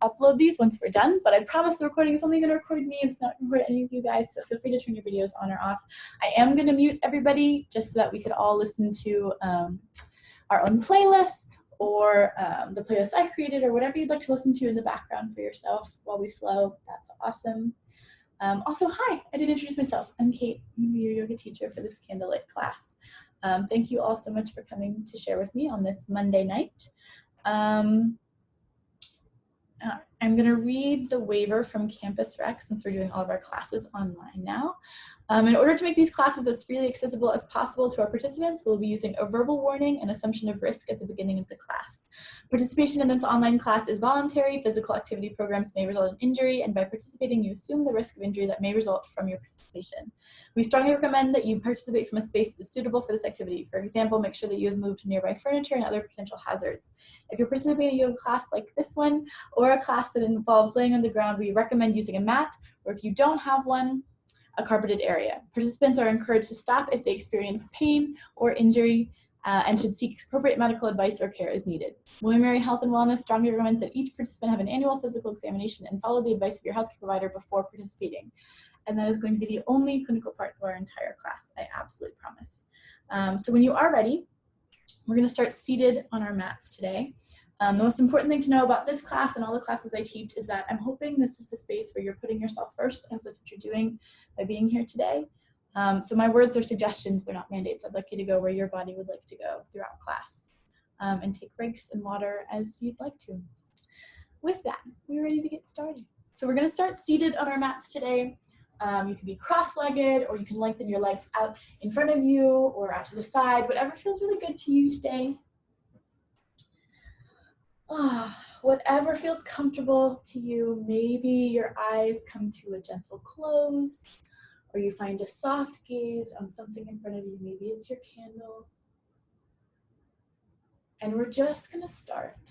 upload these once we're done, but I promise the recording is only going to record me. It's not going to record any of you guys, so feel free to turn your videos on or off. I am going to mute everybody just so that we could all listen to our own playlists or the playlist I created or whatever you'd like to listen to in the background for yourself while we flow. That's awesome. Also, hi, I didn't introduce myself. I'm Kate. I'm your yoga teacher for this Candlelight class. Thank you all so much for coming to share with me on this Monday night. I'm going to read the waiver from Campus Rec since we're doing all of our classes online now. In order to make these classes as freely accessible as possible to our participants, we'll be using a verbal warning and assumption of risk at the beginning of the class. Participation in this online class is voluntary. Physical activity programs may result in injury, and by participating, you assume the risk of injury that may result from your participation. We strongly recommend that you participate from a space that's suitable for this activity. For example, make sure that you have moved nearby furniture and other potential hazards. If you're participating in a yoga class like this one, or a class that involves laying on the ground, we recommend using a mat, or if you don't have one, a carpeted area. Participants are encouraged to stop if they experience pain or injury and should seek appropriate medical advice or care as needed. William & Mary Health and Wellness strongly recommends that each participant have an annual physical examination and follow the advice of your healthcare provider before participating. And that is going to be the only clinical part of our entire class, I absolutely promise. So when you are ready, we're going to start seated on our mats today. The most important thing to know about this class and all the classes I teach is that I'm hoping this is the space where you're putting yourself first, and that's what you're doing by being here today. So my words are suggestions, they're not mandates. I'd like you to go where your body would like to go throughout class and take breaks and water as you'd like to. With that, we're ready to get started. So we're going to start seated on our mats today. You can be cross-legged, or you can lengthen your legs out in front of you or out to the side, whatever feels really good to you today. Whatever feels comfortable to you. Maybe your eyes come to a gentle close, or you find a soft gaze on something in front of you. Maybe it's your candle. And we're just going to start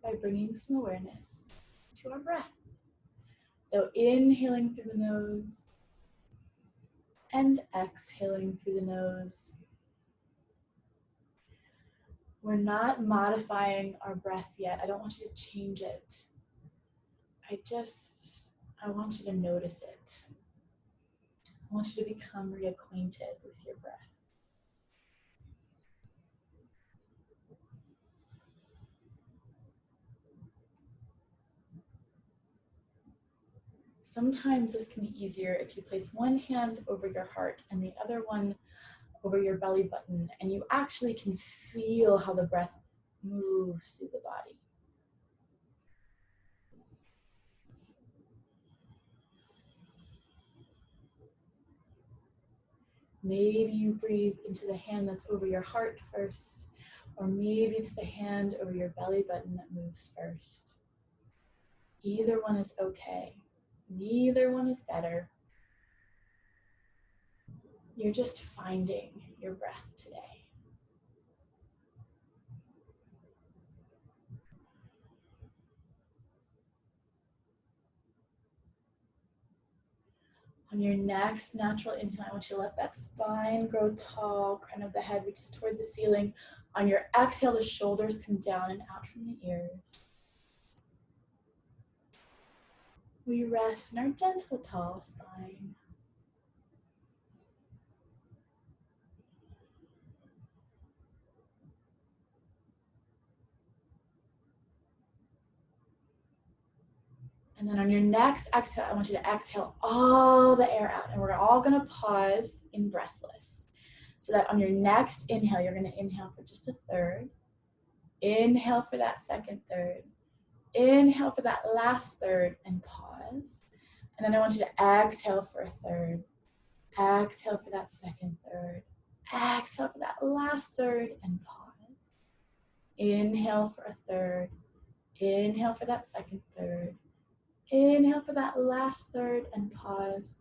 by bringing some awareness to our breath. So inhaling through the nose and exhaling through the nose. We're not modifying our breath yet. I don't want you to change it. I want you to notice it. I want you to become reacquainted with your breath. Sometimes this can be easier if you place one hand over your heart and the other one over your belly button, and you actually can feel how the breath moves through the body. Maybe you breathe into the hand that's over your heart first, or maybe it's the hand over your belly button that moves first. Either one is okay. Neither one is better. You're just finding your breath today. On your next natural inhale, I want you to let that spine grow tall, crown of the head reaches toward the ceiling. On your exhale, the shoulders come down and out from the ears. We rest in our gentle, tall spine. And then on your next exhale, I want you to exhale all the air out. And we're all going to pause in breathless. So that on your next inhale, you're going to inhale for just a third. Inhale for that second third. Inhale for that last third and pause. And then I want you to exhale for a third. Exhale for that second third. Exhale for that last third and pause. Inhale for a third. Inhale for that second third. Inhale for that last third and pause.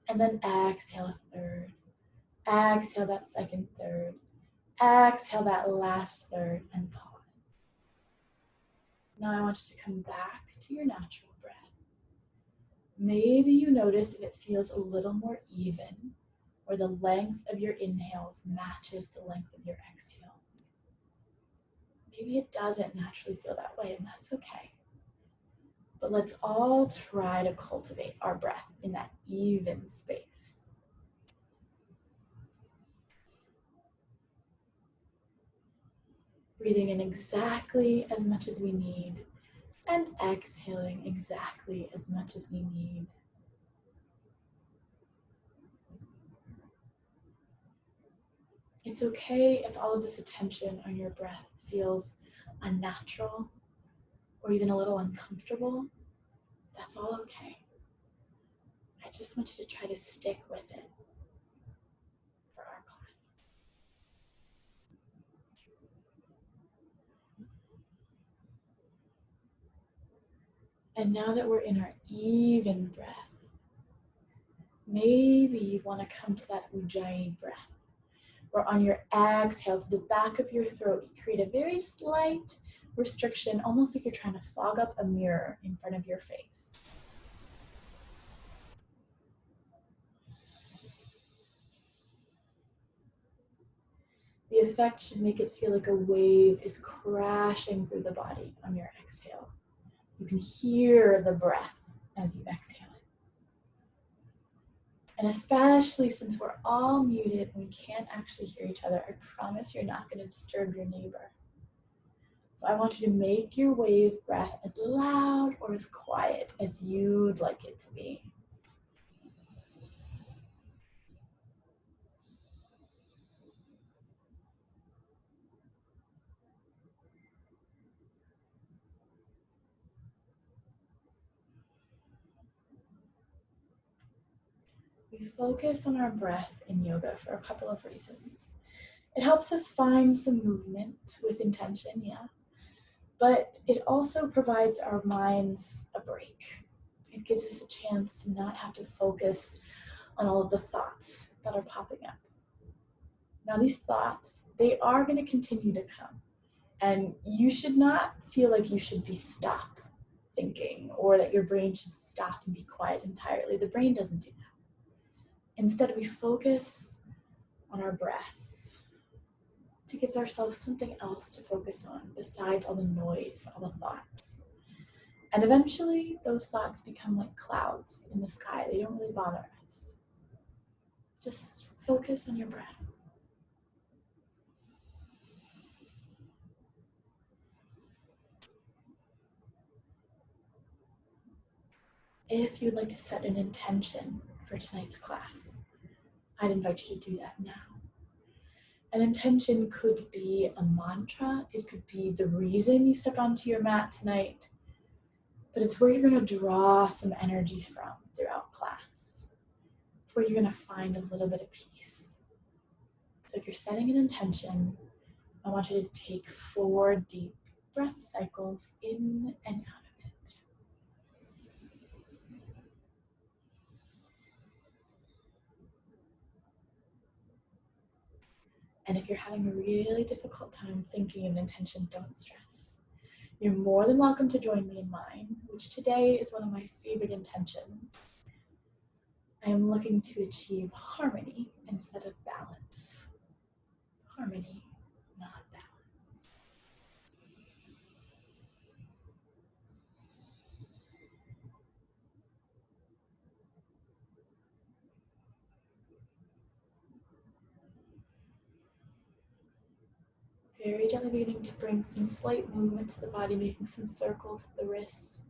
And then exhale a third. Exhale that second third. Exhale that last third and pause. Now I want you to come back to your natural breath. Maybe you notice if it feels a little more even, or the length of your inhales matches the length of your exhales. Maybe it doesn't naturally feel that way, and that's okay. But let's all try to cultivate our breath in that even space. Breathing in exactly as much as we need and exhaling exactly as much as we need. It's okay if all of this attention on your breath feels unnatural or even a little uncomfortable. That's all okay. I just want you to try to stick with it for our class. And now that we're in our even breath, maybe you want to come to that Ujjayi breath, where on your exhales, the back of your throat, you create a very slight restriction, almost like you're trying to fog up a mirror in front of your face. The effect should make it feel like a wave is crashing through the body on your exhale. You can hear the breath as you exhale it. And especially since we're all muted and we can't actually hear each other, I promise you're not going to disturb your neighbor. So I want you to make your wave breath as loud or as quiet as you'd like it to be. We focus on our breath in yoga for a couple of reasons. It helps us find some movement with intention, yeah. But it also provides our minds a break. It gives us a chance to not have to focus on all of the thoughts that are popping up. Now, these thoughts, they are going to continue to come. And you should not feel like you should be stop thinking or that your brain should stop and be quiet entirely. The brain doesn't do that. Instead, we focus on our breath to give ourselves something else to focus on besides all the noise, all the thoughts. And eventually, those thoughts become like clouds in the sky. They don't really bother us. Just focus on your breath. If you'd like to set an intention for tonight's class, I'd invite you to do that now. An intention could be a mantra. It could be the reason you stepped onto your mat tonight, but it's where you're going to draw some energy from throughout class. It's where you're going to find a little bit of peace. So if you're setting an intention, I want you to take 4 deep breath cycles in and out of it. And if you're having a really difficult time thinking an intention, don't stress. You're more than welcome to join me in mine, which today is one of my favorite intentions. I am looking to achieve harmony instead of balance. Harmony, not balance. Very gently beginning to bring some slight movement to the body, making some circles with the wrists.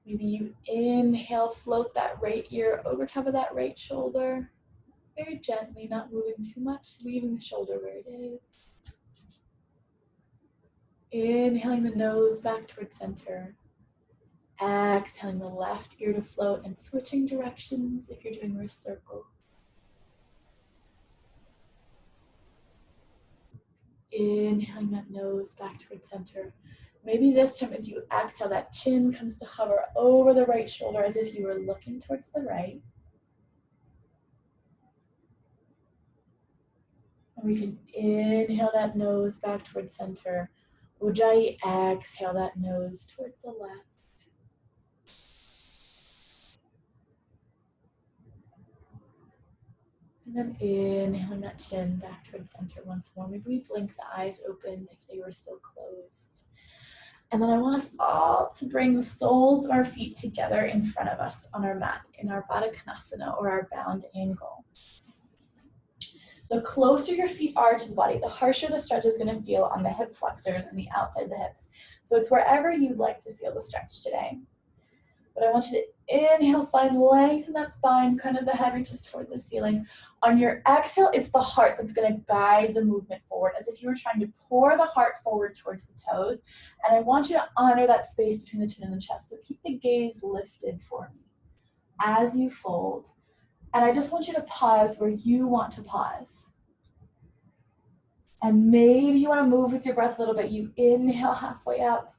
Maybe you inhale, float that right ear over top of that right shoulder. Very gently, not moving too much, leaving the shoulder where it is. Inhaling the nose back towards center. Exhaling the left ear to float and switching directions if you're doing wrist circles. Inhaling that nose back towards center. Maybe this time as you exhale, that chin comes to hover over the right shoulder as if you were looking towards the right. And we can inhale that nose back towards center. Ujjayi, exhale that nose towards the left. And then inhaling that chin back towards center once more. Maybe we blink the eyes open if they were still closed. And then I want us all to bring the soles of our feet together in front of us on our mat, in our Baddha Konasana or our bound angle. The closer your feet are to the body, the harsher the stretch is going to feel on the hip flexors and the outside of the hips. So it's wherever you'd like to feel the stretch today. But I want you to inhale, find length in that spine, kind of the head reaches towards the ceiling. On your exhale, it's the heart that's going to guide the movement forward, as if you were trying to pour the heart forward towards the toes. And I want you to honor that space between the chin and the chest. So keep the gaze lifted for me as you fold. And I just want you to pause where you want to pause. And maybe you want to move with your breath a little bit. You inhale halfway up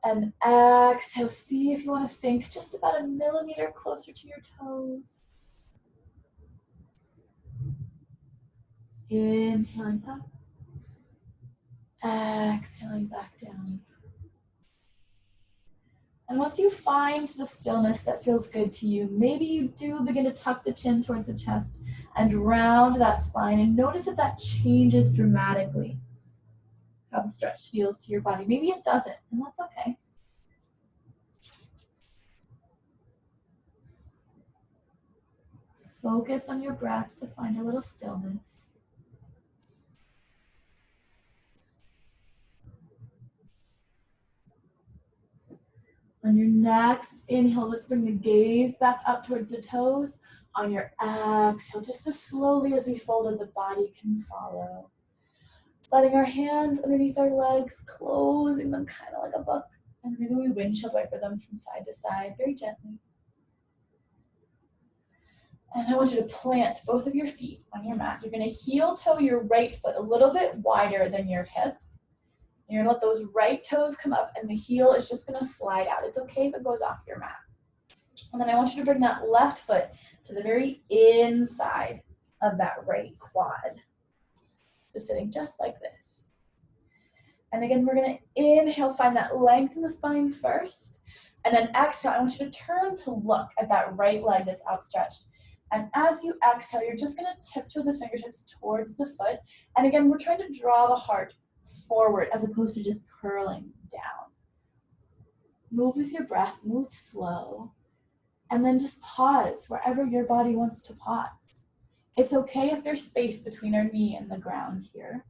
and exhale. See if you want to sink just about a millimeter closer to your toes. Inhaling up. Exhaling back down. And once you find the stillness that feels good to you, maybe you do begin to tuck the chin towards the chest and round that spine, and notice if that changes dramatically how the stretch feels to your body. Maybe it doesn't, and that's okay. Focus on your breath to find a little stillness. On your next inhale, let's bring the gaze back up towards the toes. On your exhale, just as slowly as we folded, the body can follow. Sliding our hands underneath our legs, closing them kind of like a book. And maybe we windshield wiper them from side to side, very gently. And I want you to plant both of your feet on your mat. You're going to heel toe your right foot a little bit wider than your hip. You're going to let those right toes come up, and the heel is just going to slide out. It's okay if it goes off your mat. And then I want you to bring that left foot to the very inside of that right quad. So sitting just like this. And again, we're going to inhale, find that length in the spine first. And then exhale, I want you to turn to look at that right leg that's outstretched. And as you exhale, you're just going to tiptoe the fingertips towards the foot. And again, we're trying to draw the heart forward as opposed to just curling down. Move with your breath, move slow. And then just pause wherever your body wants to pause. It's okay if there's space between our knee and the ground here.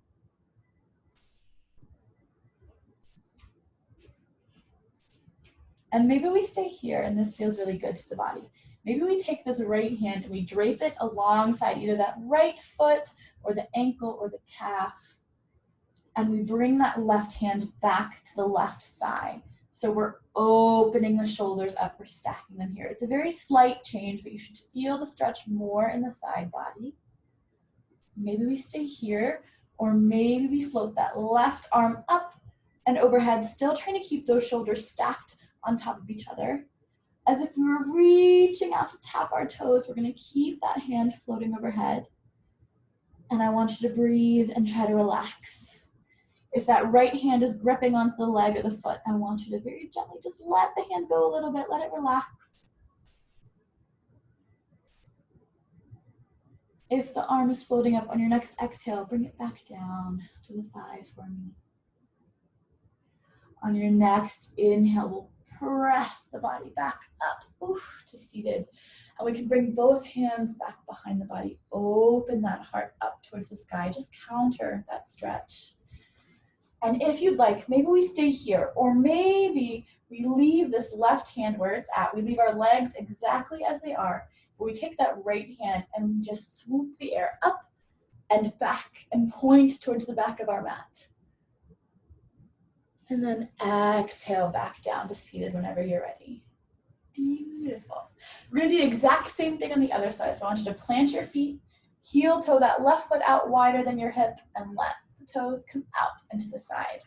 And maybe we stay here, and this feels really good to the body. Maybe we take this right hand and we drape it alongside either that right foot or the ankle or the calf. And we bring that left hand back to the left thigh. So we're opening the shoulders up, we're stacking them here. It's a very slight change, but you should feel the stretch more in the side body. Maybe we stay here, or maybe we float that left arm up and overhead, still trying to keep those shoulders stacked on top of each other. As if we were reaching out to tap our toes, we're going to keep that hand floating overhead. And I want you to breathe and try to relax. If that right hand is gripping onto the leg or the foot, I want you to very gently just let the hand go a little bit, let it relax. If the arm is floating up on your next exhale, bring it back down to the thigh for me. On your next inhale, we'll press the body back up to seated. And we can bring both hands back behind the body. Open that heart up towards the sky. Just counter that stretch. And if you'd like, maybe we stay here, or maybe we leave this left hand where it's at. We leave our legs exactly as they are. But we take that right hand and we just swoop the air up and back and point towards the back of our mat. And then exhale back down to seated whenever you're ready. Beautiful. We're going to do the exact same thing on the other side. So I want you to plant your feet, heel toe that left foot out wider than your hip, and let the toes come out and to the side.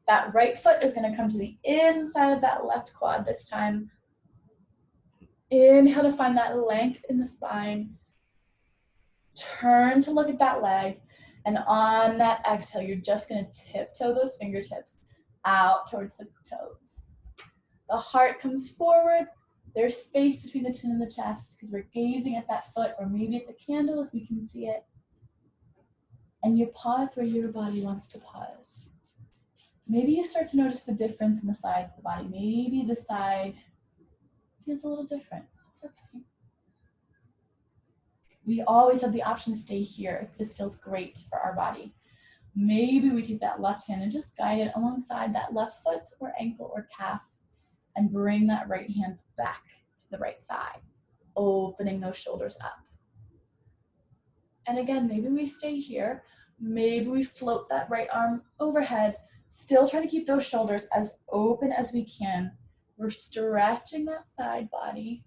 That right foot is going to come to the inside of that left quad this time. Inhale to find that length in the spine. Turn to look at that leg. And on that exhale, you're just going to tiptoe those fingertips out towards the toes. The heart comes forward. There's space between the chin and the chest because we're gazing at that foot, or maybe at the candle if we can see it. And you pause where your body wants to pause. Maybe you start to notice the difference in the sides of the body. Maybe the side feels a little different. It's okay. We always have the option to stay here if this feels great for our body. Maybe we take that left hand and just guide it alongside that left foot or ankle or calf and bring that right hand back to the right side, opening those shoulders up. And again, maybe we stay here. Maybe we float that right arm overhead, still trying to keep those shoulders as open as we can. We're stretching that side body.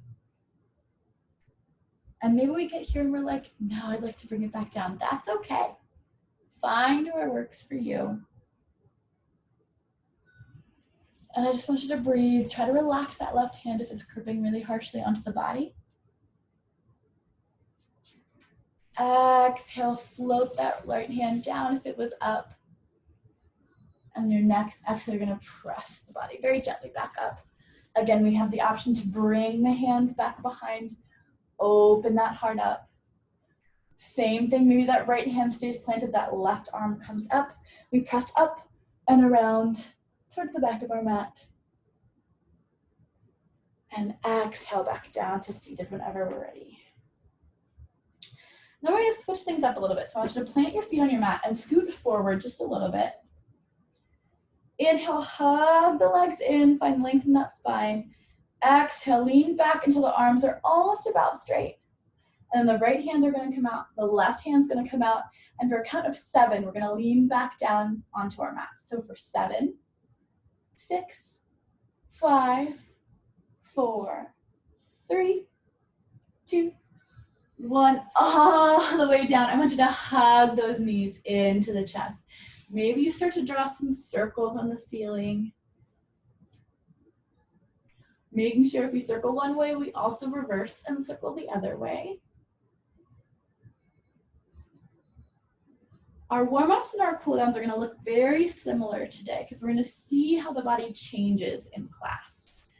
And maybe we get here and we're like, no, I'd like to bring it back down. That's okay. Find where works for you. And I just want you to breathe. Try to relax that left hand if it's gripping really harshly onto the body. Exhale, float that right hand down if it was up. And your next exhale, you're gonna press the body very gently back up. Again, we have the option to bring the hands back behind, open that heart up. Same thing, maybe that right hand stays planted, that left arm comes up. We press up and around towards the back of our mat. And exhale back down to seated whenever we're ready. Now we're gonna switch things up a little bit. So I want you to plant your feet on your mat and scoot forward just a little bit. Inhale, hug the legs in, find length in that spine. Exhale, lean back until the arms are almost about straight. And then the right hands are gonna come out, the left hand's gonna come out, and for a count of 7, we're gonna lean back down onto our mats. So for 7, 6, 5, 4, 3, 2, 1, all the way down. I want you to hug those knees into the chest. Maybe you start to draw some circles on the ceiling. Making sure if we circle one way, we also reverse and circle the other way. Our warm-ups and our cool-downs are gonna look very similar today because we're gonna see how the body changes in class.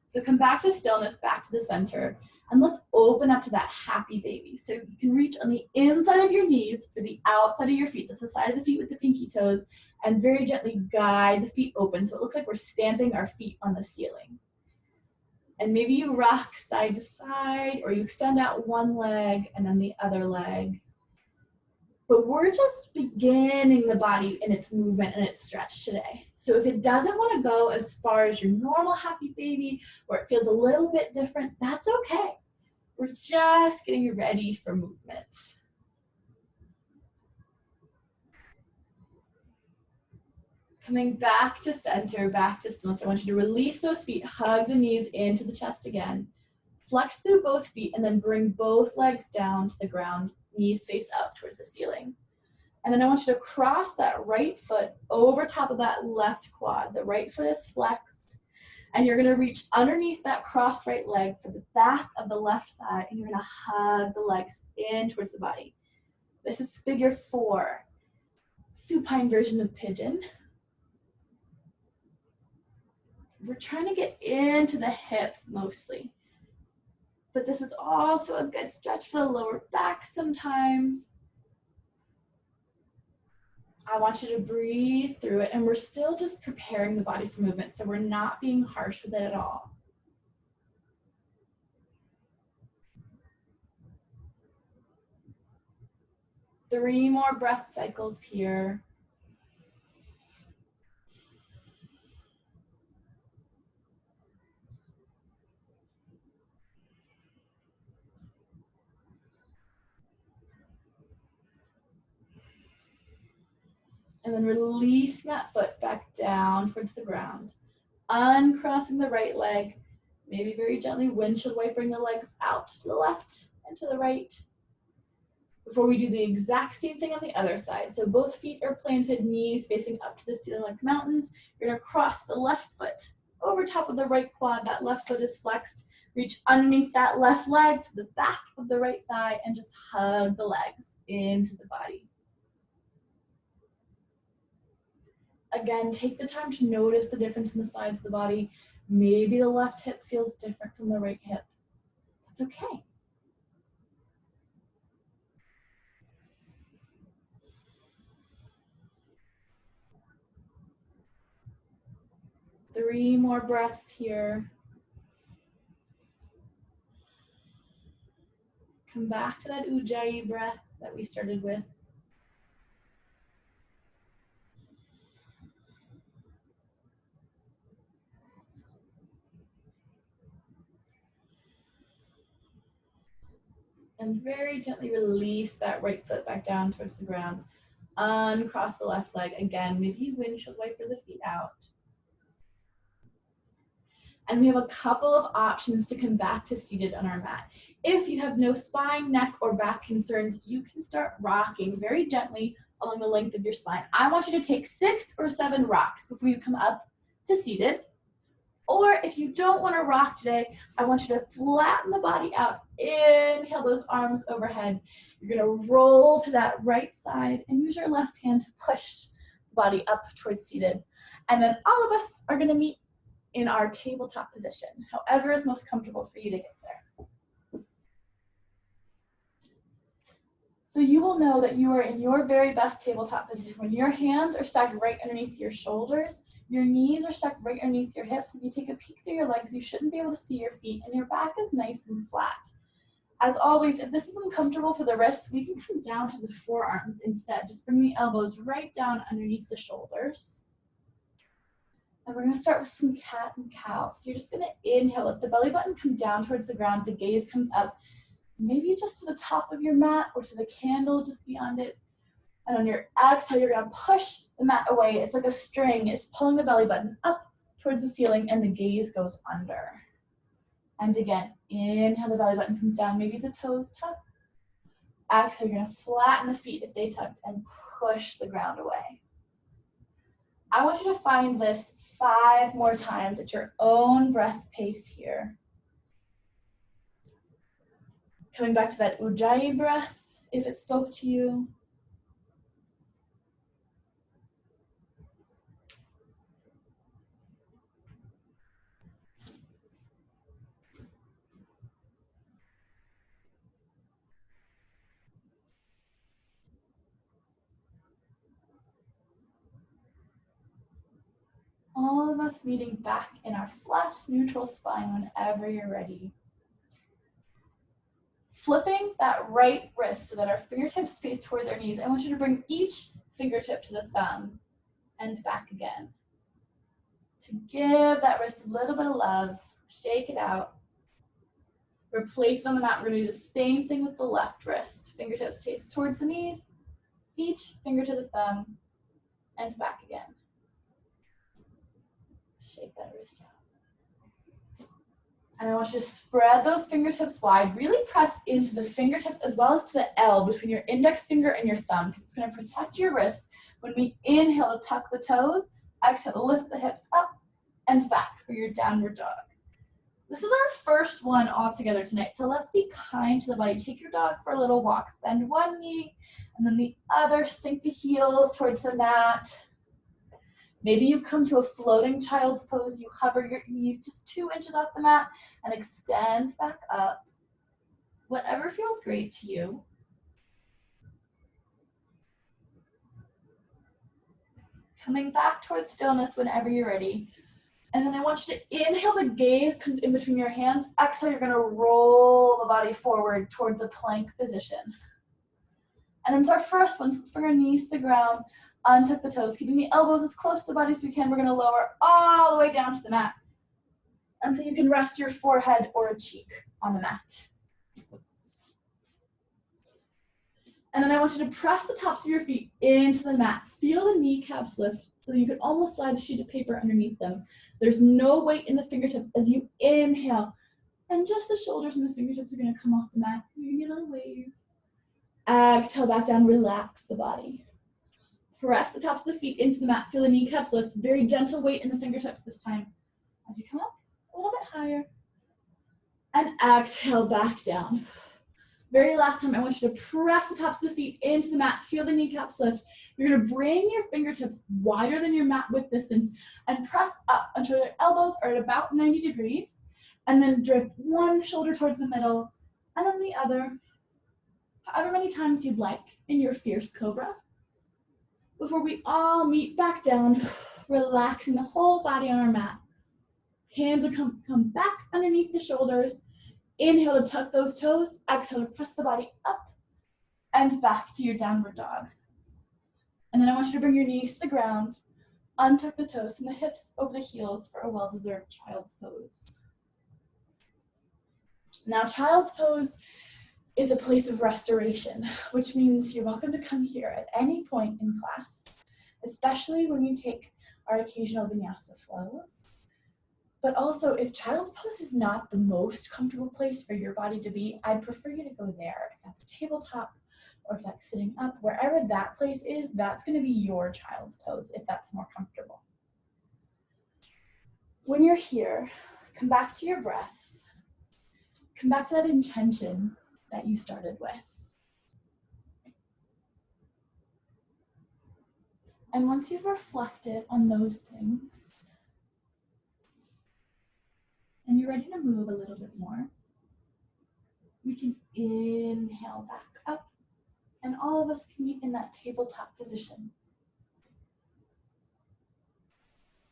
So come back to stillness, back to the center, and let's open up to that happy baby. So you can reach on the inside of your knees for the outside of your feet. That's the side of the feet with the pinky toes, and very gently guide the feet open so it looks like we're stamping our feet on the ceiling. And maybe you rock side to side, or you extend out one leg and then the other leg. But we're just beginning the body in its movement and its stretch today. So if it doesn't want to go as far as your normal happy baby, or it feels a little bit different, that's okay. We're just getting ready for movement. Coming back to center, back to stillness. I want you to release those feet, hug the knees into the chest again. Flex through both feet and then bring both legs down to the ground, knees face up towards the ceiling. And then I want you to cross that right foot over top of that left quad. The right foot is flexed. And you're gonna reach underneath that crossed right leg for the back of the left thigh, and you're gonna hug the legs in towards the body. This is figure 4, supine version of pigeon. We're trying to get into the hip mostly. But this is also a good stretch for the lower back sometimes. I want you to breathe through it, and we're still just preparing the body for movement, so we're not being harsh with it at all. Three more breath cycles here. And then release that foot back down towards the ground. Uncrossing the right leg, maybe very gently windshield wipering the legs out to the left and to the right. Before we do the exact same thing on the other side. So both feet are planted, knees facing up to the ceiling like mountains. You're gonna cross the left foot over top of the right quad. That left foot is flexed. Reach underneath that left leg to the back of the right thigh and just hug the legs into the body. Again, take the time to notice the difference in the sides of the body. Maybe the left hip feels different from the right hip. That's okay. 3 more breaths here. Come back to that Ujjayi breath that we started with. And very gently release that right foot back down towards the ground. Uncross the left leg. Again, maybe windshield wiper the feet out. And we have a couple of options to come back to seated on our mat. If you have no spine, neck, or back concerns, you can start rocking very gently along the length of your spine. I want you to take 6 or 7 rocks before you come up to seated. Or if you don't want to rock today, I want you to flatten the body out. Inhale those arms overhead. You're going to roll to that right side and use your left hand to push the body up towards seated. And then all of us are going to meet in our tabletop position, however is most comfortable for you to get there. So you will know that you are in your very best tabletop position when your hands are stacked right underneath your shoulders, your knees are stacked right underneath your hips. If you take a peek through your legs, you shouldn't be able to see your feet, and your back is nice and flat. As always, if this is uncomfortable for the wrists, we can come down to the forearms instead. Just bring the elbows right down underneath the shoulders. And we're going to start with some cat and cow. So you're just going to inhale, let the belly button come down towards the ground, the gaze comes up, maybe just to the top of your mat or to the candle just beyond it. And on your exhale, you're going to push the mat away. It's like a string. It's pulling the belly button up towards the ceiling and the gaze goes under. And again, inhale, the belly button comes down, maybe the toes tuck. Exhale, you're going to flatten the feet if they tucked and push the ground away. I want you to find this 5 more times at your own breath pace here. Coming back to that Ujjayi breath, if it spoke to you. All of us meeting back in our flat, neutral spine whenever you're ready. Flipping that right wrist so that our fingertips face towards our knees. I want you to bring each fingertip to the thumb and back again. To give that wrist a little bit of love, shake it out. Replace it on the mat. We're going to do the same thing with the left wrist. Fingertips face towards the knees, each finger to the thumb, and back again. Shake that wrist out. And I want you to spread those fingertips wide. Really press into the fingertips as well as to the L between your index finger and your thumb. It's going to protect your wrists. When we inhale to tuck the toes, exhale to lift the hips up and back for your downward dog. This is our first one all together tonight. So let's be kind to the body. Take your dog for a little walk. Bend one knee and then the other. Sink the heels towards the mat. Maybe you come to a floating child's pose. You hover your knees just 2 inches off the mat and extend back up. Whatever feels great to you. Coming back towards stillness whenever you're ready. And then I want you to inhale, the gaze comes in between your hands. Exhale, you're going to roll the body forward towards a plank position. And then it's our first one. So let's bring our knees to the ground. Untuck the toes, keeping the elbows as close to the body as we can. We're going to lower all the way down to the mat until you can rest your forehead or a cheek on the mat. And then I want you to press the tops of your feet into the mat. Feel the kneecaps lift so you can almost slide a sheet of paper underneath them. There's no weight in the fingertips as you inhale. And just the shoulders and the fingertips are going to come off the mat. Give me a little wave. Exhale back down, relax the body. Press the tops of the feet into the mat. Feel the kneecaps lift. Very gentle weight in the fingertips this time. As you come up a little bit higher. And exhale back down. Very last time, I want you to press the tops of the feet into the mat. Feel the kneecaps lift. You're going to bring your fingertips wider than your mat width distance and press up until your elbows are at about 90 degrees. And then drip one shoulder towards the middle and then the other. However many times you'd like in your fierce cobra. Before we all meet back down, relaxing the whole body on our mat. Hands will come back underneath the shoulders. Inhale to tuck those toes. Exhale to press the body up and back to your downward dog. And then I want you to bring your knees to the ground. Untuck the toes and the hips over the heels for a well-deserved child's pose. Now, child's pose is a place of restoration, which means you're welcome to come here at any point in class, especially when we take our occasional vinyasa flows. But also, if child's pose is not the most comfortable place for your body to be, I'd prefer you to go there. If that's tabletop or if that's sitting up, wherever that place is, that's going to be your child's pose if that's more comfortable. When you're here, come back to your breath. Come back to that intention that you started with. And once you've reflected on those things, and you're ready to move a little bit more, we can inhale back up, and all of us can meet in that tabletop position.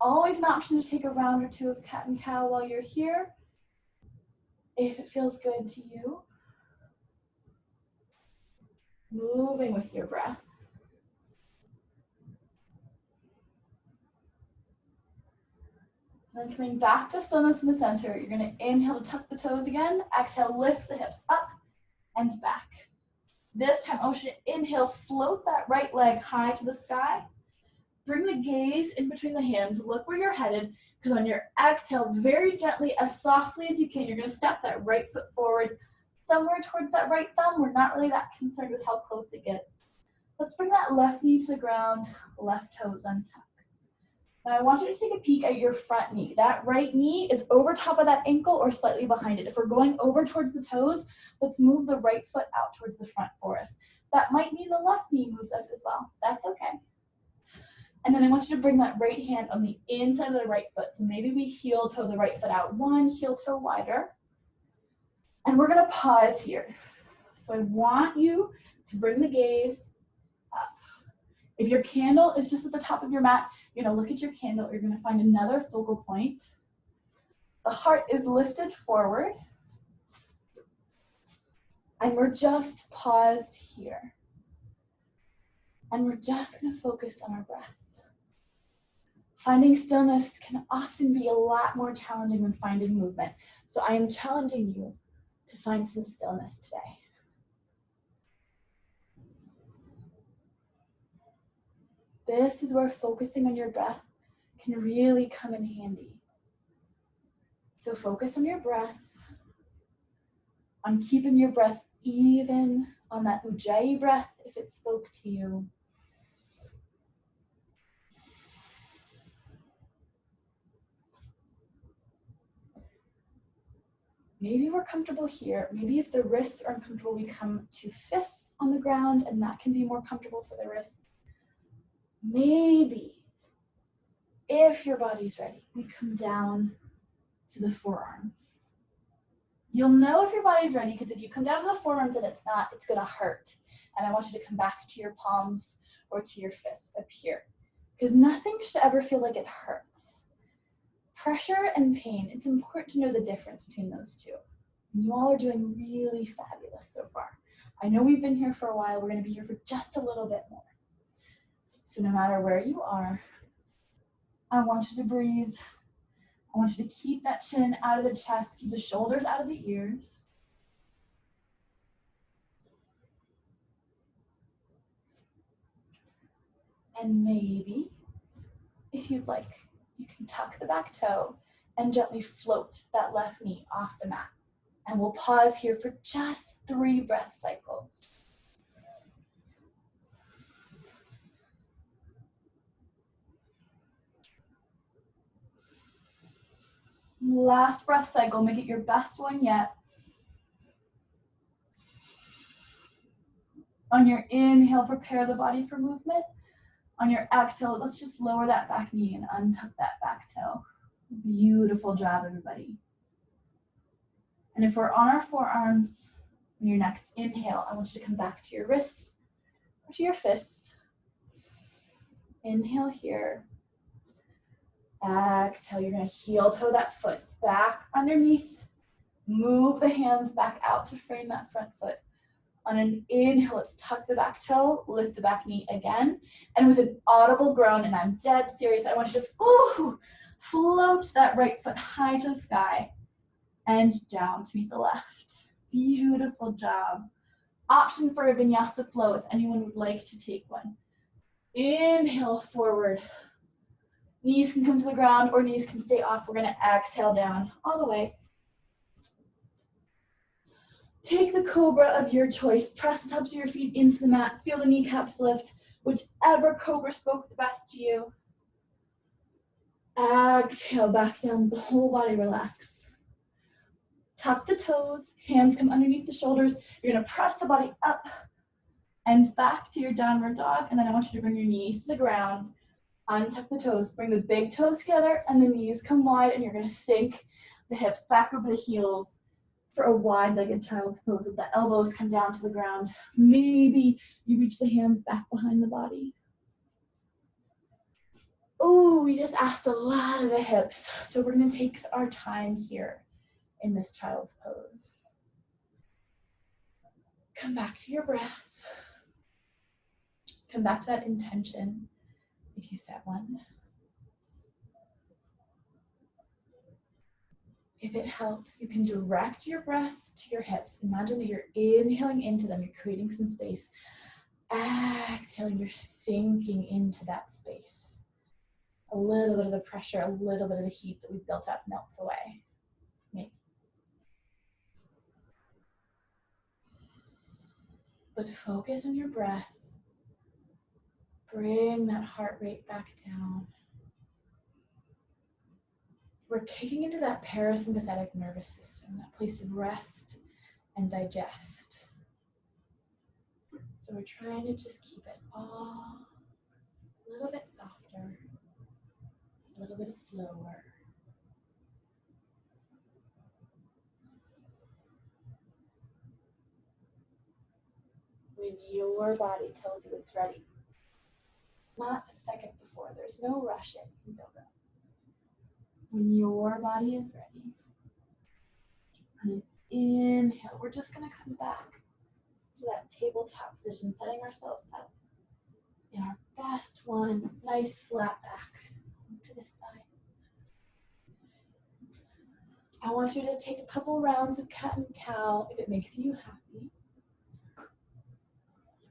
Always an option to take a round or two of cat and cow while you're here, if it feels good to you. Moving with your breath. And then coming back to stillness in the center, you're going to inhale to tuck the toes again. Exhale, lift the hips up and back. This time, I want you to inhale, float that right leg high to the sky. Bring the gaze in between the hands. Look where you're headed, because on your exhale, very gently, as softly as you can, you're going to step that right foot forward, somewhere towards that right thumb. We're not really that concerned with how close it gets. Let's bring that left knee to the ground, left toes untucked. Now I want you to take a peek at your front knee. That right knee is over top of that ankle or slightly behind it. If we're going over towards the toes, let's move the right foot out towards the front for us. That might mean the left knee moves up as well. That's okay. And then I want you to bring that right hand on the inside of the right foot. So maybe we heel toe the right foot out. One, heel toe wider. And we're gonna pause here. So I want you to bring the gaze up. If your candle is just at the top of your mat, you're gonna look at your candle, you're gonna find another focal point. The heart is lifted forward. And we're just paused here. And we're just gonna focus on our breath. Finding stillness can often be a lot more challenging than finding movement. So I am challenging you to find some stillness today. This is where focusing on your breath can really come in handy. So focus on your breath, on keeping your breath even, on that ujjayi breath if it spoke to you. Maybe we're comfortable here. Maybe if the wrists are uncomfortable, we come to fists on the ground, and that can be more comfortable for the wrists. Maybe, if your body's ready, we come down to the forearms. You'll know if your body's ready, because if you come down to the forearms and it's not, it's gonna hurt. And I want you to come back to your palms or to your fists up here, because nothing should ever feel like it hurts. Pressure and pain, it's important to know the difference between those two. And you all are doing really fabulous so far. I know we've been here for a while. We're gonna be here for just a little bit more. So no matter where you are, I want you to breathe. I want you to keep that chin out of the chest, keep the shoulders out of the ears. And maybe, if you'd like, you can tuck the back toe and gently float that left knee off the mat. And we'll pause here for just 3 breath cycles. Last breath cycle, make it your best one yet. On your inhale, prepare the body for movement. On your exhale, let's just lower that back knee and untuck that back toe. Beautiful job, everybody. And if we're on our forearms, on your next inhale, I want you to come back to your wrists or to your fists. Inhale here. Exhale, you're gonna heel toe that foot back underneath. Move the hands back out to frame that front foot. On an inhale, let's tuck the back toe, lift the back knee again. And with an audible groan, and I'm dead serious, I want you to float that right foot high to the sky and down to meet the left. Beautiful job. Option for a Vinyasa flow if anyone would like to take one. Inhale forward. Knees can come to the ground or knees can stay off. We're gonna exhale down all the way. Take the cobra of your choice. Press the tops of your feet into the mat. Feel the kneecaps lift. Whichever cobra spoke the best to you. Exhale back down. The whole body relax. Tuck the toes. Hands come underneath the shoulders. You're going to press the body up and back to your downward dog. And then I want you to bring your knees to the ground. Untuck the toes. Bring the big toes together and the knees come wide. And you're going to sink the hips back over the heels for a wide-legged child's pose. If the elbows come down to the ground, maybe you reach the hands back behind the body. Oh, we just asked a lot of the hips. So we're gonna take our time here in this child's pose. Come back to your breath. Come back to that intention if you set one. If it helps, you can direct your breath to your hips. Imagine that you're inhaling into them, you're creating some space. Exhaling, you're sinking into that space. A little bit of the pressure, a little bit of the heat that we built up melts away. Maybe. But focus on your breath. Bring that heart rate back down. We're kicking into that parasympathetic nervous system, that place of rest and digest. So we're trying to just keep it all a little bit softer, a little bit slower. When your body tells you it's ready, not a second before, there's no rushing in yoga. When your body is ready, on an inhale, we're just going to come back to that tabletop position, setting ourselves up in our best one. Nice flat back. Move to this side. I want you to take a couple rounds of cat and cow if it makes you happy.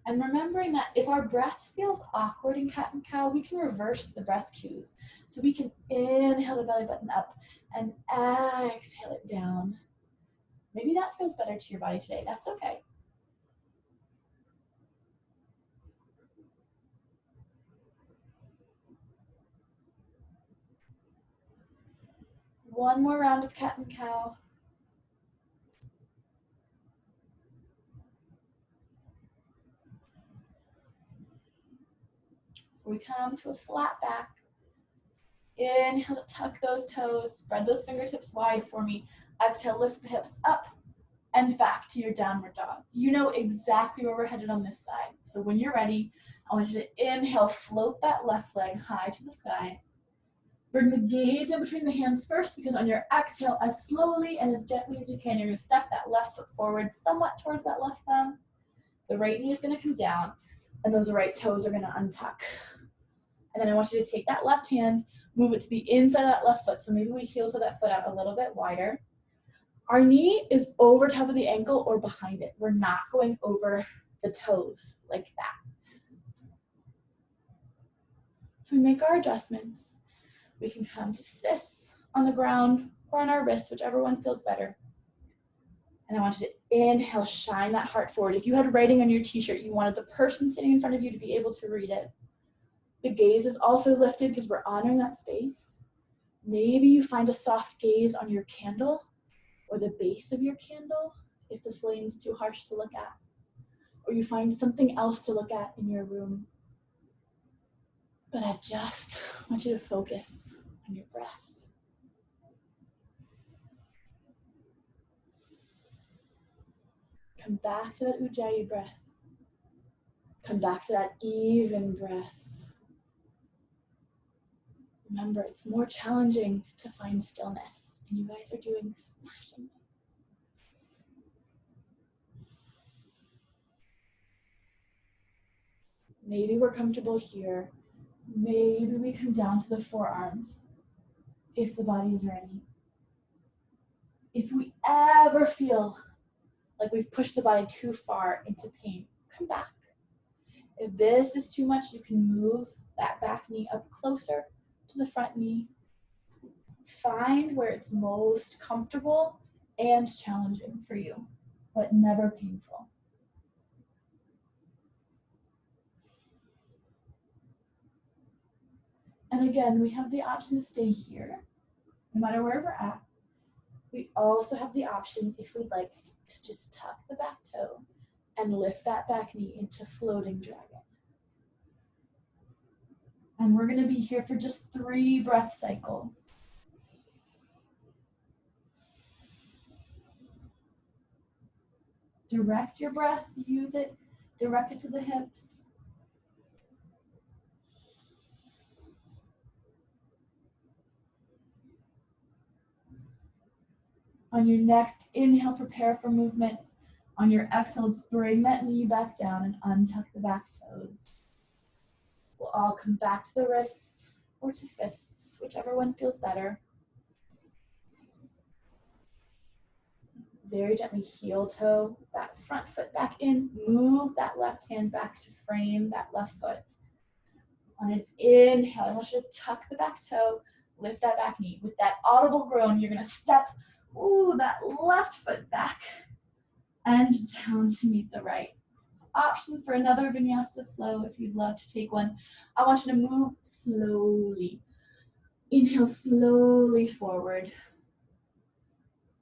And remembering that if our breath feels awkward in cat and cow, we can reverse the breath cues. So we can inhale the belly button up and exhale it down. Maybe that feels better to your body today. That's okay. One more round of cat and cow. We come to a flat back. Inhale to tuck those toes, spread those fingertips wide for me. Exhale, lift the hips up and back to your downward dog. You know exactly where we're headed on this side. So when you're ready, I want you to inhale, float that left leg high to the sky. Bring the gaze in between the hands first, because on your exhale, as slowly and as gently as you can, you're gonna step that left foot forward somewhat towards that left thumb. The right knee is gonna come down and those right toes are gonna untuck. And then I want you to take that left hand, move it to the inside of that left foot. So maybe we heel toe that foot out a little bit wider. Our knee is over top of the ankle or behind it. We're not going over the toes like that. So we make our adjustments. We can come to fists on the ground or on our wrists, whichever one feels better. And I want you to inhale, shine that heart forward. If you had writing on your t-shirt, you wanted the person sitting in front of you to be able to read it. The gaze is also lifted because we're honoring that space. Maybe you find a soft gaze on your candle or the base of your candle if the flame's too harsh to look at. Or you find something else to look at in your room. But I just want you to focus on your breath. Come back to that Ujjayi breath. Come back to that even breath. Remember remember, it's more challenging to find stillness, and you guys are doing smashing. Maybe we're comfortable here. Maybe we come down to the forearms if the body is ready. If we ever feel like we've pushed the body too far into pain, come back. If this is too much, you can move that back knee up closer to the front knee. Find where it's most comfortable and challenging for you, but never painful. And again, we have the option to stay here, no matter where we're at. We also have the option, if we'd like, to just tuck the back toe and lift that back knee into floating dragon. And we're going to be here for just 3 breath cycles. Direct your breath, use it, direct it to the hips. On your next inhale, prepare for movement. On your exhale, let's bring that knee back down and untuck the back toes. We'll all come back to the wrists or to fists, whichever one feels better. Very gently heel toe, that front foot back in. Move that left hand back to frame that left foot. On an inhale, I want you to tuck the back toe, lift that back knee. With that audible groan, you're going to step that left foot back and down to meet the right. Option for another Vinyasa flow if you'd love to take one. I want you to move slowly. Inhale slowly forward.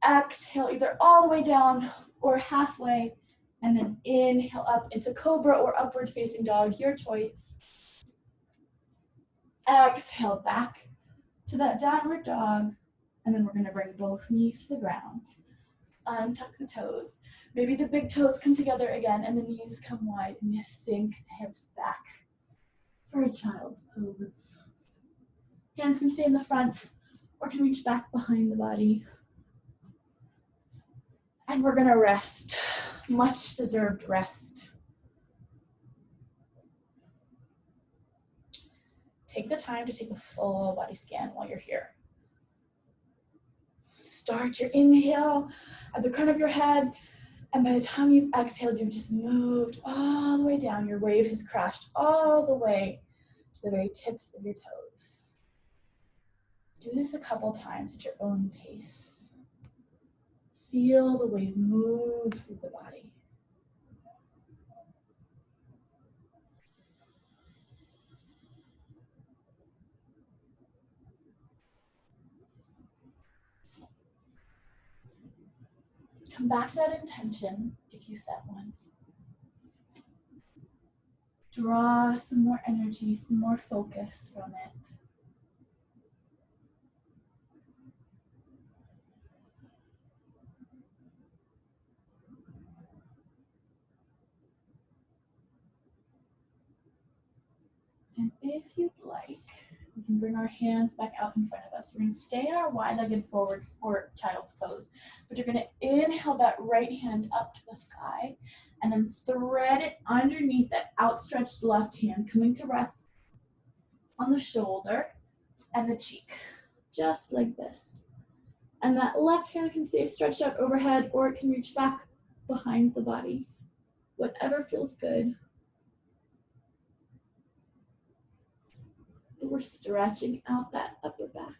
Exhale either all the way down or halfway, and then inhale up into cobra or upward facing dog, your choice. Exhale back to that downward dog, and then we're going to bring both knees to the ground. Untuck the toes. Maybe the big toes come together again and the knees come wide, and you sink the hips back for a child's pose. Hands can stay in the front or can reach back behind the body. And we're gonna rest, much deserved rest. Take the time to take a full body scan while you're here. Start your inhale at the crown of your head, and by the time you've exhaled, you've just moved all the way down. Your wave has crashed all the way to the very tips of your toes. Do this a couple times at your own pace. Feel the wave move through the body. Come back to that intention if you set one. Draw some more energy, some more focus from it. And if you'd like, we can bring our hands back out in front of us. We're going to stay in our wide-legged forward or child's pose, but you're going to inhale that right hand up to the sky and then thread it underneath that outstretched left hand, coming to rest on the shoulder and the cheek, just like this. And that left hand can stay stretched out overhead, or it can reach back behind the body, whatever feels good. We're stretching out that upper back,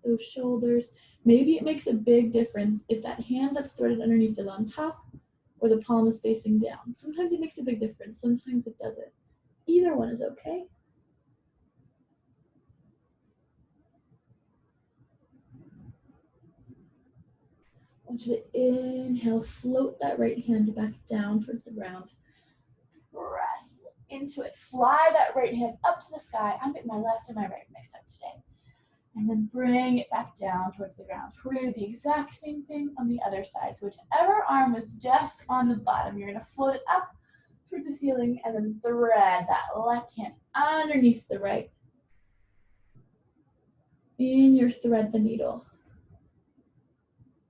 those shoulders. Maybe it makes a big difference if that hand that's threaded underneath is on top or the palm is facing down. Sometimes it makes a big difference, sometimes it doesn't. Either one is okay. I want you to inhale, float that right hand back down towards the ground. Press into it. Fly that right hand up to the sky. I'm getting my left and my right mixed up today. And then bring it back down towards the ground. We're going to do the exact same thing on the other side. So whichever arm was just on the bottom, you're going to float it up towards the ceiling and then thread that left hand underneath the right. in your thread the needle.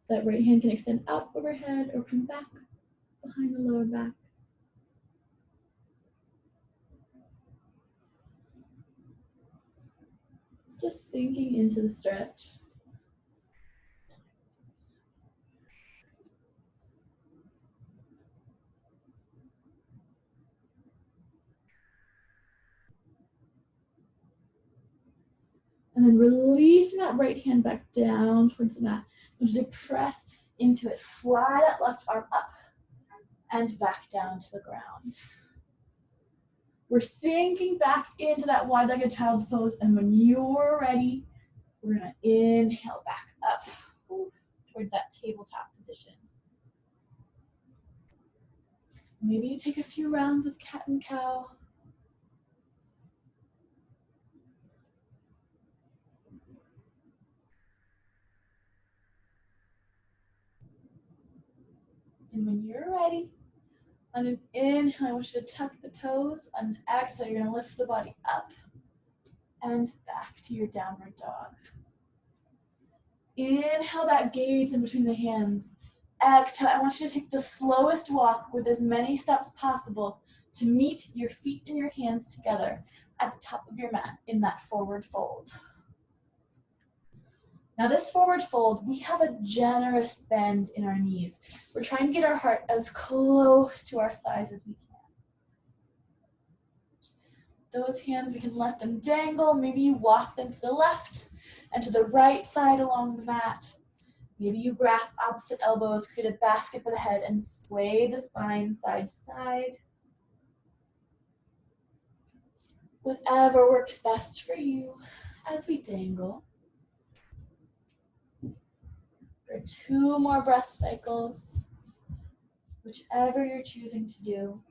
That right hand can extend up overhead or come back behind the lower back. Just sinking into the stretch. And then releasing that right hand back down towards the mat. You just press into it. Fly that left arm up and back down to the ground. We're sinking back into that wide-legged child's pose. And when you're ready, we're gonna inhale back up towards that tabletop position. Maybe you take a few rounds of cat and cow. And when you're ready, on an inhale, I want you to tuck the toes. On an exhale, you're gonna lift the body up and back to your downward dog. Inhale that gaze in between the hands. Exhale, I want you to take the slowest walk with as many steps possible to meet your feet and your hands together at the top of your mat in that forward fold. Now this forward fold, we have a generous bend in our knees. We're trying to get our heart as close to our thighs as we can. Those hands, we can let them dangle. Maybe you walk them to the left and to the right side along the mat. Maybe you grasp opposite elbows, create a basket for the head, and sway the spine side to side. Whatever works best for you as we dangle. For 2 more breath cycles, whichever you're choosing to do.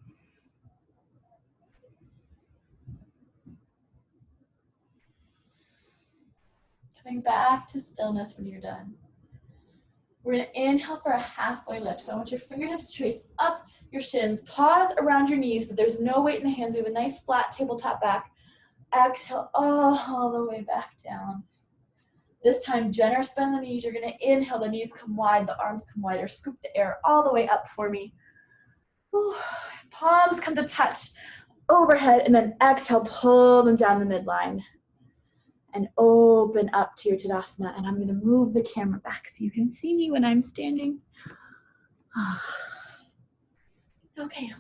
Coming back to stillness when you're done. We're gonna inhale for a halfway lift. So I want your fingertips to trace up your shins. Pause around your knees, but there's no weight in the hands. We have a nice flat tabletop back. Exhale all the way back down. This time, generous bend in the knees. You're gonna inhale, the knees come wide, the arms come wide, or scoop the air all the way up for me. Whew. Palms come to touch overhead, and then exhale, pull them down the midline. And open up to your Tadasana. And I'm gonna move the camera back so you can see me when I'm standing. Okay.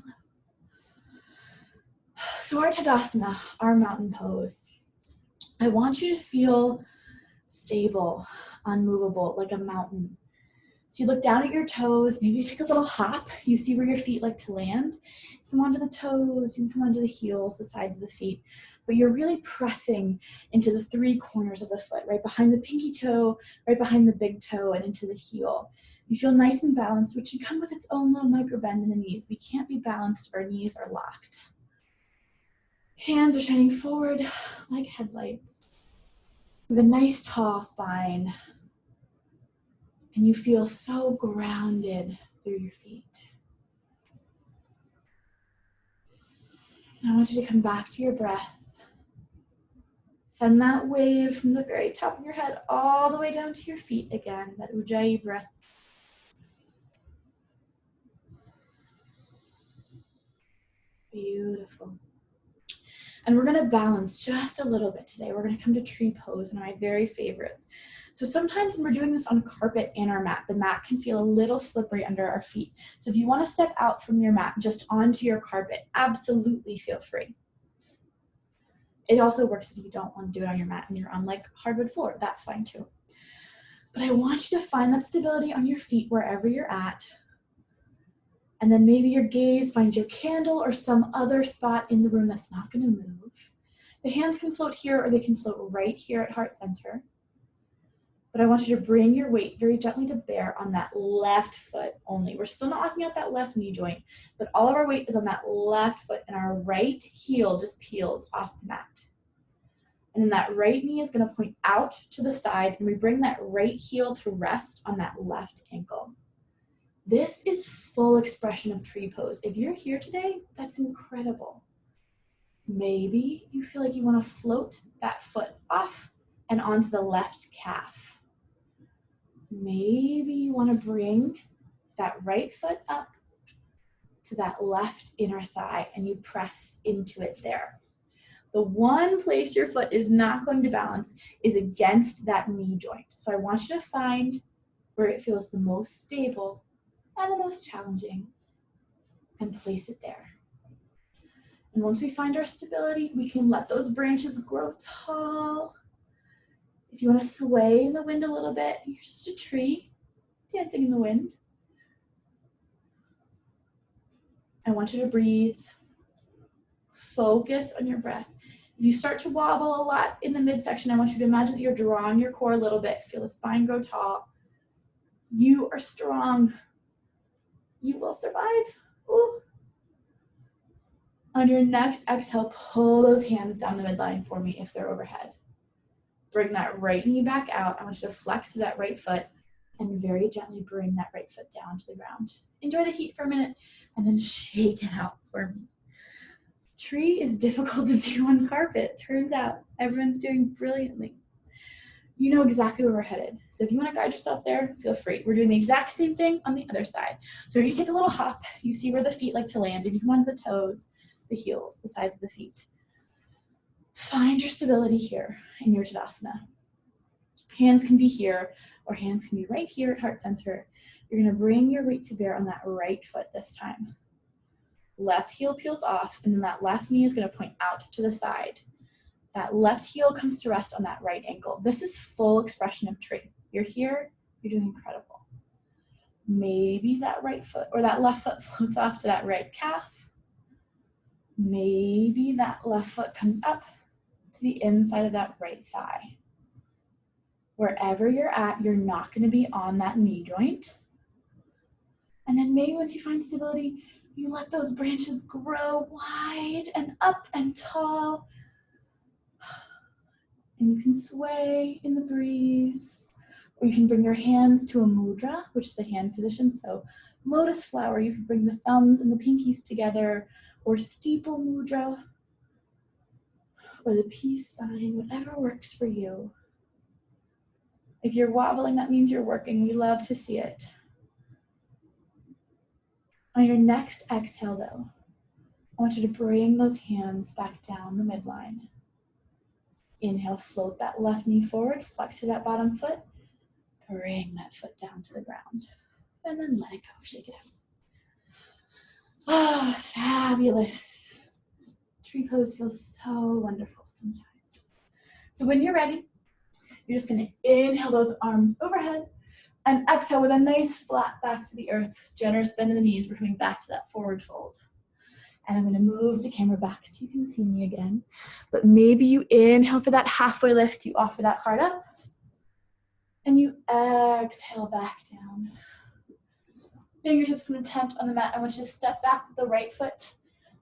So our Tadasana, our mountain pose. I want you to feel stable, unmovable, like a mountain. So you look down at your toes, maybe you take a little hop, you see where your feet like to land. Come onto the toes, you can come onto the heels, the sides of the feet, but you're really pressing into the 3 corners of the foot, right behind the pinky toe, right behind the big toe, and into the heel. You feel nice and balanced, which can come with its own little micro bend in the knees. We can't be balanced if our knees are locked. Hands are shining forward like headlights. You have a nice tall spine. And you feel so grounded through your feet. I want you to come back to your breath. Send that wave from the very top of your head all the way down to your feet again, that Ujjayi breath. Beautiful. And we're gonna balance just a little bit today. We're gonna come to tree pose, one of my very favorites. So sometimes when we're doing this on carpet and our mat, the mat can feel a little slippery under our feet. So if you wanna step out from your mat just onto your carpet, absolutely feel free. It also works if you don't wanna do it on your mat and you're on like hardwood floor, that's fine too. But I want you to find that stability on your feet wherever you're at. And then maybe your gaze finds your candle or some other spot in the room that's not gonna move. The hands can float here or they can float right here at heart center. But I want you to bring your weight very gently to bear on that left foot only. We're still not locking out that left knee joint, but all of our weight is on that left foot and our right heel just peels off the mat. And then that right knee is gonna point out to the side and we bring that right heel to rest on that left ankle. This is full expression of tree pose. If you're here today, that's incredible. Maybe you feel like you want to float that foot off and onto the left calf. Maybe you want to bring that right foot up to that left inner thigh and you press into it there. The one place your foot is not going to balance is against that knee joint. So I want you to find where it feels the most stable and the most challenging and place it there. And once we find our stability, we can let those branches grow tall. If you want to sway in the wind a little bit, you're just a tree dancing in the wind. I want you to breathe. Focus on your breath. If you start to wobble a lot in the midsection, I want you to imagine that you're drawing your core a little bit. Feel the spine grow tall. You are strong. You will survive. Ooh. On your next exhale, pull those hands down the midline for me if they're overhead. Bring that right knee back out. I want you to flex to that right foot and very gently bring that right foot down to the ground. Enjoy the heat for a minute and then shake it out for me. Tree is difficult to do on carpet. Turns out everyone's doing brilliantly. You know exactly where we're headed. So if you want to guide yourself there, feel free. We're doing the exact same thing on the other side. So if you take a little hop, you see where the feet like to land. You can come onto the toes, the heels, the sides of the feet. Find your stability here in your Tadasana. Hands can be here or hands can be right here at heart center. You're going to bring your weight to bear on that right foot this time. Left heel peels off, and then that left knee is going to point out to the side. That left heel comes to rest on that right ankle. This is full expression of tree. You're here, you're doing incredible. Maybe that right foot or that left foot floats off to that right calf. Maybe that left foot comes up to the inside of that right thigh. Wherever you're at, you're not going to be on that knee joint. And then maybe once you find stability, you let those branches grow wide and up and tall. And you can sway in the breeze. Or you can bring your hands to a mudra, which is a hand position. So lotus flower, you can bring the thumbs and the pinkies together, or steeple mudra, or the peace sign, whatever works for you. If you're wobbling, that means you're working. We love to see it. On your next exhale, though, I want you to bring those hands back down the midline. Inhale, float that left knee forward, flex to that bottom foot, bring that foot down to the ground, and then let it go, shake it out. Ah, fabulous. Tree pose feels so wonderful sometimes. So when you're ready, you're just gonna inhale those arms overhead and exhale with a nice flat back to the earth. Generous bend in the knees. We're coming back to that forward fold. And I'm gonna move the camera back so you can see me again. But maybe you inhale for that halfway lift. You offer that heart up. And you exhale back down. Fingertips come to tent on the mat. I want you to step back with the right foot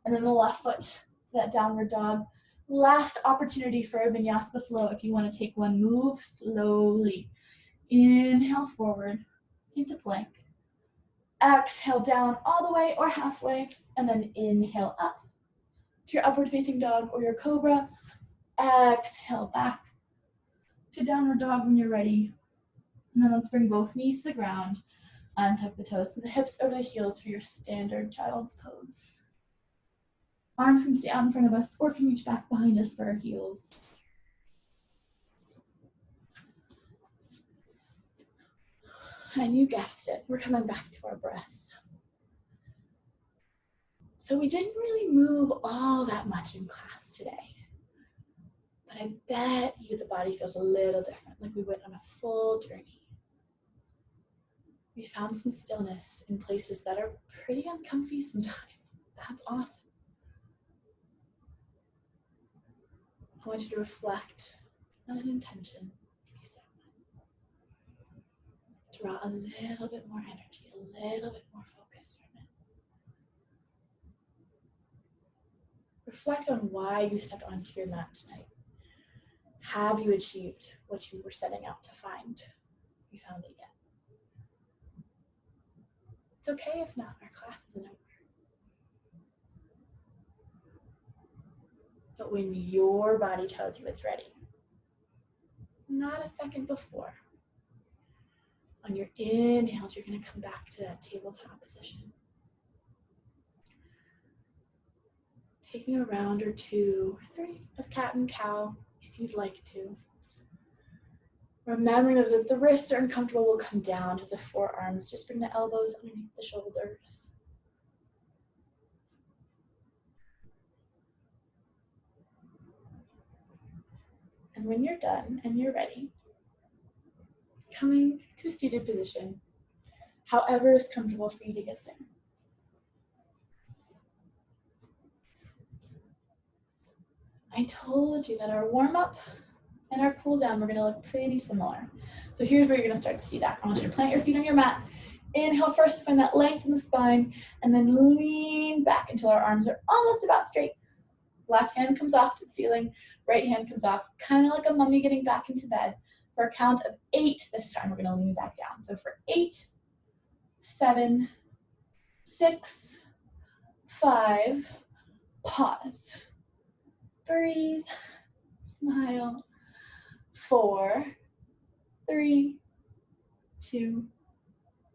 and then the left foot to that downward dog. Last opportunity for a Vinyasa flow. If you want to take one, move slowly. Inhale forward into plank. Exhale down all the way or halfway, and then inhale up to your upward facing dog or your cobra. Exhale back to downward dog when you're ready. And then let's bring both knees to the ground. Untuck the toes and the hips over the heels for your standard child's pose. Arms can stay out in front of us or can reach back behind us for our heels. And you guessed it, we're coming back to our breath. So we didn't really move all that much in class today. But I bet you the body feels a little different, like we went on a full journey. We found some stillness in places that are pretty uncomfy sometimes. That's awesome. I want you to reflect on an intention. Draw a little bit more energy, a little bit more focus from it. Reflect on why you stepped onto your mat tonight. Have you achieved what you were setting out to find? Have you found it yet? It's okay if not, our class isn't over. But when your body tells you it's ready, not a second before. On your inhales, you're going to come back to that tabletop position. Taking a round or two, or three of cat and cow if you'd like to. Remembering that if the wrists are uncomfortable, we'll come down to the forearms. Just bring the elbows underneath the shoulders. And when you're done and you're ready, coming to a seated position, however is comfortable for you to get there. I told you that our warm-up and our cool down, we're gonna look pretty similar. So here's where you're gonna start to see that. I want you to plant your feet on your mat. Inhale first to find that length in the spine, and then lean back until our arms are almost about straight. Left hand comes off to the ceiling, right hand comes off, kind of like a mummy getting back into bed. For a count of 8 this time, we're gonna lean back down. So for 8, 7, 6, 5, pause. Breathe, smile. 4, 3, 2,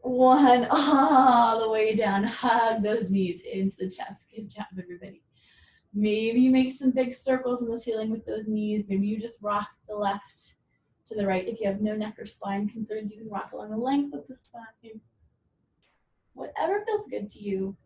1. All the way down. Hug those knees into the chest. Good job, everybody. Maybe you make some big circles in the ceiling with those knees. Maybe you just rock the left to the right. If you have no neck or spine concerns, you can rock along the length of the spine. Whatever feels good to you.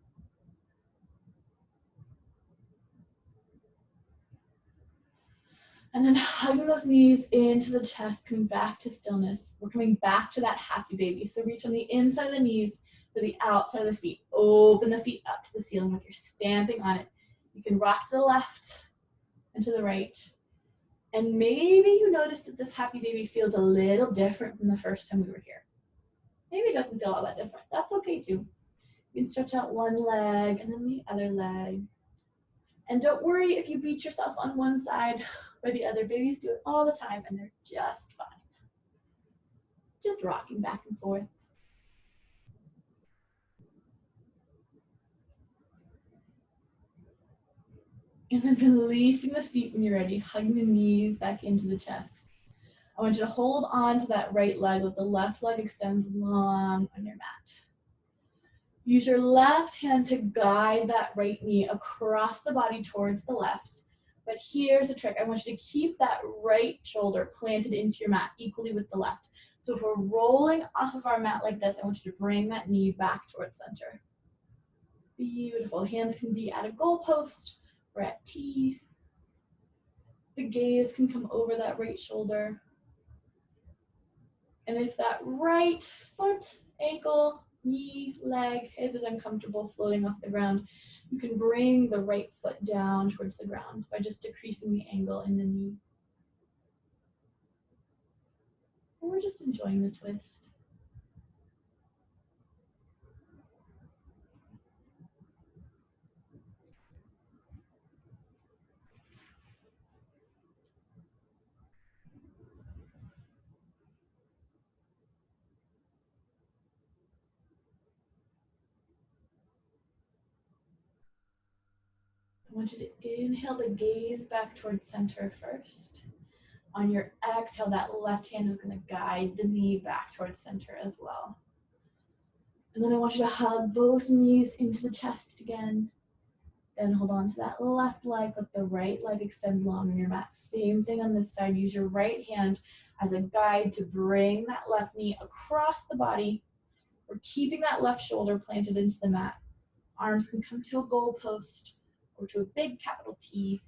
And then hugging those knees into the chest, coming back to stillness. We're coming back to that happy baby. So reach on the inside of the knees to the outside of the feet. Open the feet up to the ceiling like you're stamping on it. You can rock to the left and to the right. And maybe you notice that this happy baby feels a little different from the first time we were here. Maybe it doesn't feel all that different. That's okay too. You can stretch out one leg and then the other leg. And don't worry if you beat yourself on one side or the other. Babies do it all the time and they're just fine. Just rocking back and forth. And then releasing the feet when you're ready, hugging the knees back into the chest. I want you to hold on to that right leg, let the left leg extend long on your mat. Use your left hand to guide that right knee across the body towards the left. But here's the trick. I want you to keep that right shoulder planted into your mat equally with the left. So if we're rolling off of our mat like this, I want you to bring that knee back towards center. Beautiful. Hands can be at a goalpost or at T. The gaze can come over that right shoulder. And if that right foot, ankle, knee, leg, hip is uncomfortable floating off the ground, you can bring the right foot down towards the ground by just decreasing the angle in the knee. And we're just enjoying the twist. I want you to inhale the gaze back towards center first. On your exhale, that left hand is going to guide the knee back towards center as well. And then I want you to hug both knees into the chest again. Then hold on to that left leg, let the right leg extend long on your mat. Same thing on this side. Use your right hand as a guide to bring that left knee across the body. We're keeping that left shoulder planted into the mat. Arms can come to a goalpost or to a big capital T.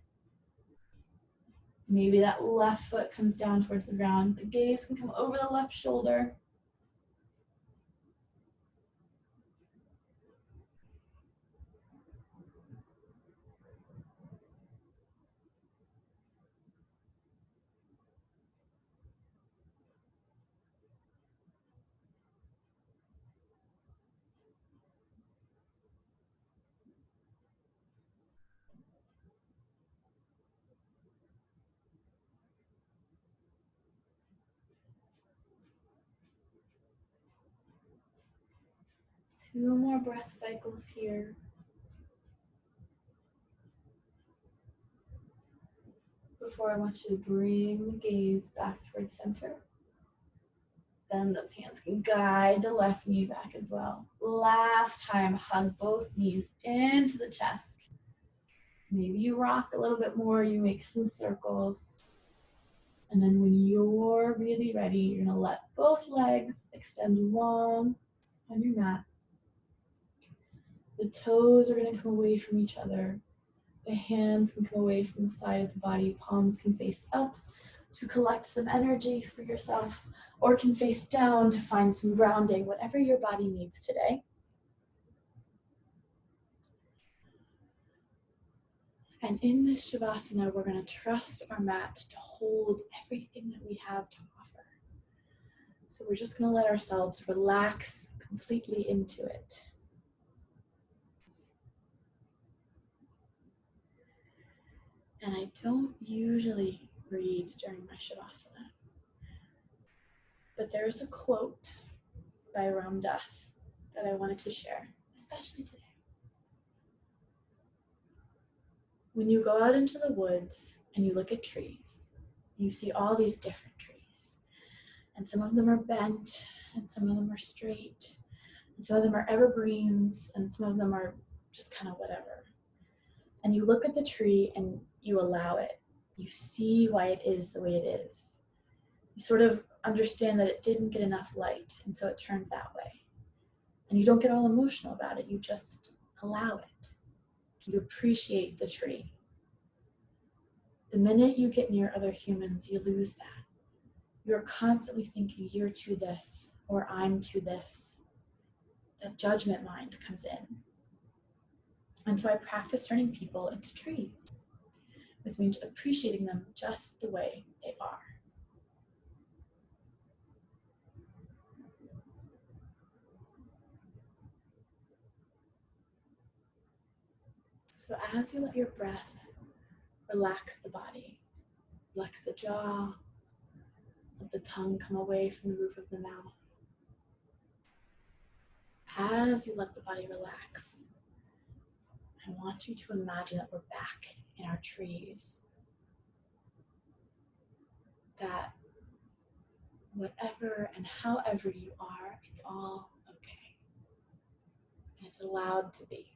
Maybe that left foot comes down towards the ground. The gaze can come over the left shoulder. Two more breath cycles here. before, I want you to bring the gaze back towards center. Then those hands can guide the left knee back as well. Last time, hug both knees into the chest. Maybe you rock a little bit more, you make some circles. And then when you're really ready, you're gonna let both legs extend long on your mat. The toes are gonna come away from each other. The hands can come away from the side of the body. Palms can face up to collect some energy for yourself, or can face down to find some grounding, whatever your body needs today. And in this Shavasana, we're going to trust our mat to hold everything that we have to offer. So we're just going to let ourselves relax completely into it. And I don't usually read during my Shavasana, but there's a quote by Ram Dass that I wanted to share, especially today. When you go out into the woods and you look at trees, you see all these different trees. And some of them are bent, and some of them are straight, and some of them are evergreens, and some of them are just kind of whatever. And you look at the tree and you allow it. You see why it is the way it is. You sort of understand that it didn't get enough light, and so it turned that way. And you don't get all emotional about it, you just allow it. You appreciate the tree. The minute you get near other humans, you lose that. You're constantly thinking you're to this or I'm to this. That judgment mind comes in. And so I practice turning people into trees, which means appreciating them just the way they are. So as you let your breath relax the body, relax the jaw, let the tongue come away from the roof of the mouth. As you let the body relax, I want you to imagine that we're back in our trees. That whatever and however you are, it's all okay. And it's allowed to be.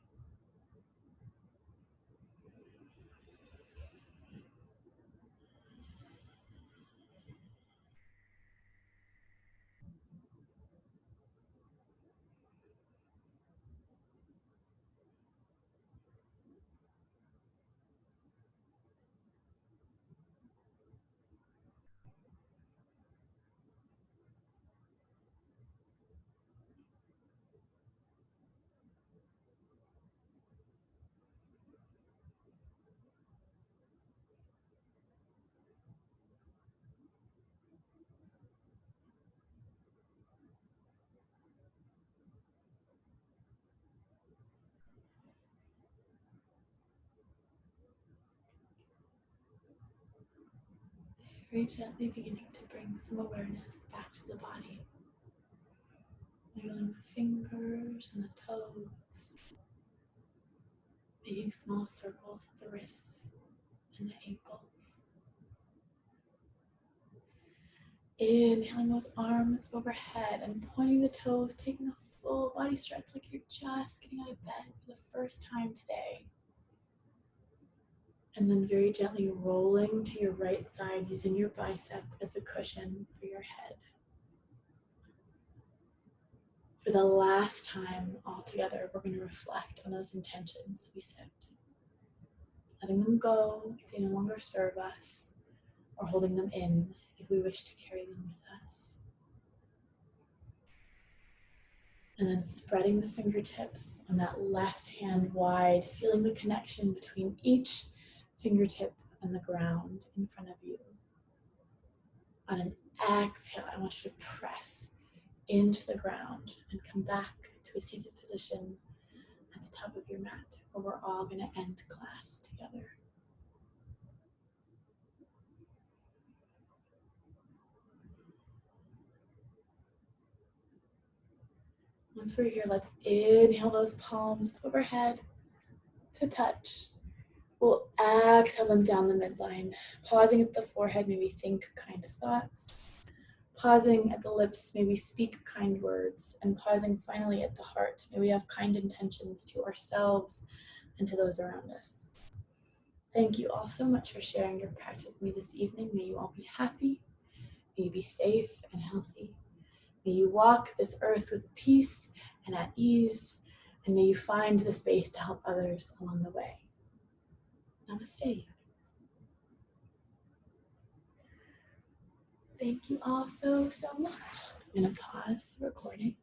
Very gently beginning to bring some awareness back to the body. Wiggling the fingers and the toes. Making small circles with the wrists and the ankles. Inhaling those arms overhead and pointing the toes, taking a full body stretch like you're just getting out of bed for the first time today. And then very gently rolling to your right side using your bicep as a cushion for your head. For the last time all together, we're going to reflect on those intentions we set. Letting them go if they no longer serve us, or holding them in if we wish to carry them with us. And then spreading the fingertips on that left hand wide, feeling the connection between each fingertip and the ground in front of you. On an exhale, I want you to press into the ground and come back to a seated position at the top of your mat, where we're all going to end class together. Once we're here, let's inhale those palms overhead to touch. We'll exhale them down the midline. Pausing at the forehead, maybe think kind thoughts. Pausing at the lips, maybe speak kind words. And pausing finally at the heart, may we have kind intentions to ourselves and to those around us. Thank you all so much for sharing your practice with me this evening. May you all be happy. May you be safe and healthy. May you walk this earth with peace and at ease. And may you find the space to help others along the way. Namaste. Thank you all so much. I'm going to pause the recording.